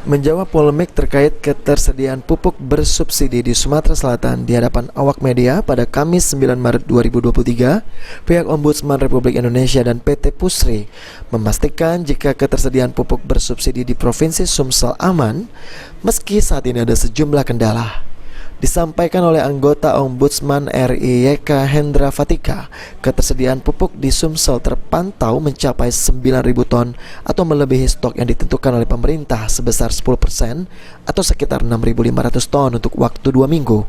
Menjawab polemik terkait ketersediaan pupuk bersubsidi di Sumatera Selatan di hadapan awak media pada Kamis 9 Maret 2023, pihak Ombudsman Republik Indonesia dan PT Pusri memastikan jika ketersediaan pupuk bersubsidi di Provinsi Sumsel aman, meski saat ini ada sejumlah kendala. Disampaikan oleh anggota Ombudsman RI YK Hendra Fatika, ketersediaan pupuk di Sumsel terpantau mencapai 9.000 ton atau melebihi stok yang ditentukan oleh pemerintah sebesar 10% atau sekitar 6.500 ton untuk waktu 2 minggu.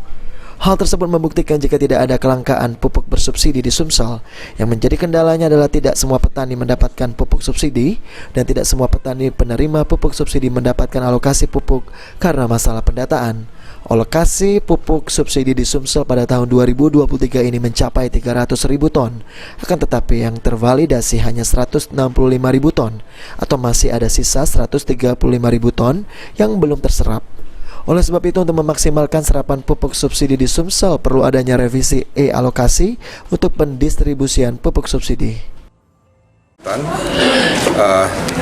Hal tersebut membuktikan jika tidak ada kelangkaan pupuk bersubsidi di Sumsel. Yang menjadi kendalanya adalah tidak semua petani mendapatkan pupuk subsidi dan tidak semua petani penerima pupuk subsidi mendapatkan alokasi pupuk karena masalah pendataan. Alokasi pupuk subsidi di Sumsel pada tahun 2023 ini mencapai 300.000 ton. Akan tetapi yang tervalidasi hanya 165.000 ton atau masih ada sisa 135.000 ton yang belum terserap. Oleh sebab itu, untuk memaksimalkan serapan pupuk subsidi di Sumsel perlu adanya revisi alokasi untuk pendistribusian pupuk subsidi.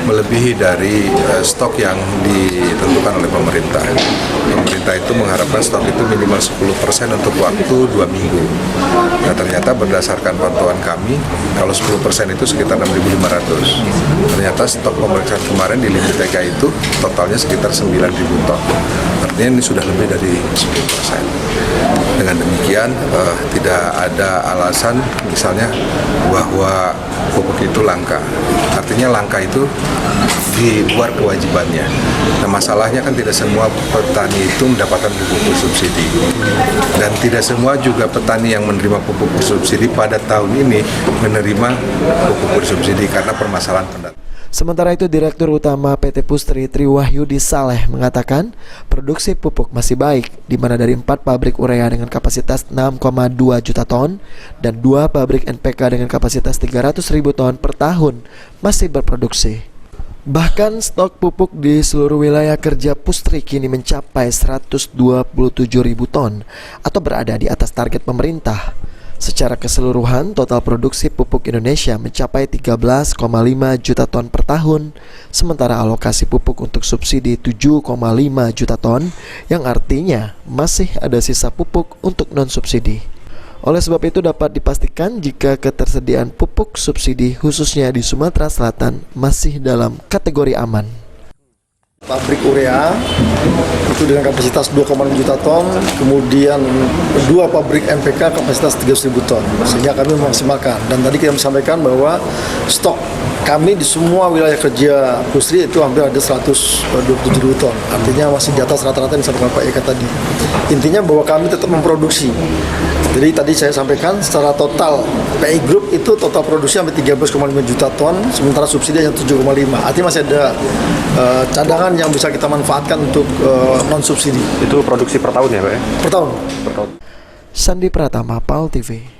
Melebihi dari stok yang ditentukan oleh pemerintah. Pemerintah itu mengharapkan stok itu minimal 10% untuk waktu 2 minggu. Nah, ternyata berdasarkan pantauan kami, kalau 10% itu sekitar 6.500. Ternyata stok pemeriksaan kemarin di LIMITK itu totalnya sekitar 9.000 ton. Artinya ini sudah lebih dari 10%. Dengan demikian, tidak ada alasan misalnya bahwa pupuk itu langka. Artinya langka itu di luar kewajibannya. Nah, masalahnya kan tidak semua petani itu mendapatkan pupuk bersubsidi. Dan tidak semua juga petani yang menerima pupuk bersubsidi pada tahun ini menerima pupuk bersubsidi karena permasalahan pendataan. Sementara itu, Direktur Utama PT Pusri Triwahyudi Saleh mengatakan produksi pupuk masih baik, di mana dari 4 pabrik urea dengan kapasitas 6,2 juta ton dan 2 pabrik NPK dengan kapasitas 300.000 ton per tahun masih berproduksi. Bahkan stok pupuk di seluruh wilayah kerja Pusri kini mencapai 127.000 ton atau berada di atas target pemerintah. Secara keseluruhan, total produksi pupuk Indonesia mencapai 13,5 juta ton per tahun, sementara alokasi pupuk untuk subsidi 7,5 juta ton, yang artinya masih ada sisa pupuk untuk non-subsidi. Oleh sebab itu, dapat dipastikan jika ketersediaan pupuk subsidi khususnya di Sumatera Selatan masih dalam kategori aman. Pabrik urea itu dengan kapasitas 2,6 juta ton, kemudian 2 pabrik NPK kapasitas 300.000 ton, sehingga kami memaksimalkan. Dan tadi kita sampaikan bahwa stok kami di semua wilayah kerja Pusri itu hampir ada 127.000 ton, artinya masih di atas rata-rata yang disampaikan Pak Eka tadi. Intinya bahwa kami tetap memproduksi. Jadi tadi saya sampaikan secara total PI Group itu total produksi sampai 13,5 juta ton, sementara subsidi hanya 7,5. Artinya masih ada cadangan yang bisa kita manfaatkan untuk non-subsidi. Itu produksi per tahun ya Pak ya? Per tahun. Sandi Pratama, PAL TV.